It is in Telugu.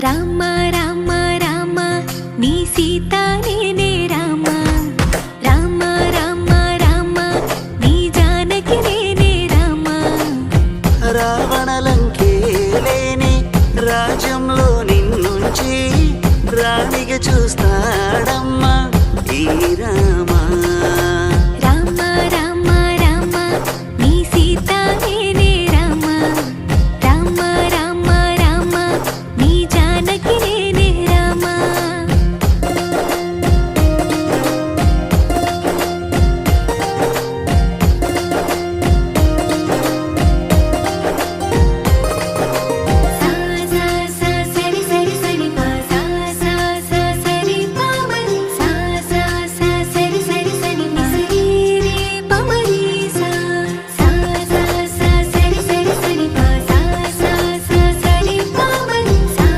రామ రామ రామ నీ సీత నేనే రామ రామ రామ రామ నీ జానకి నేనే రామ రావణలంకే లేని రాజ్యంలో నిన్నుంచి రాణిగా చూస్తా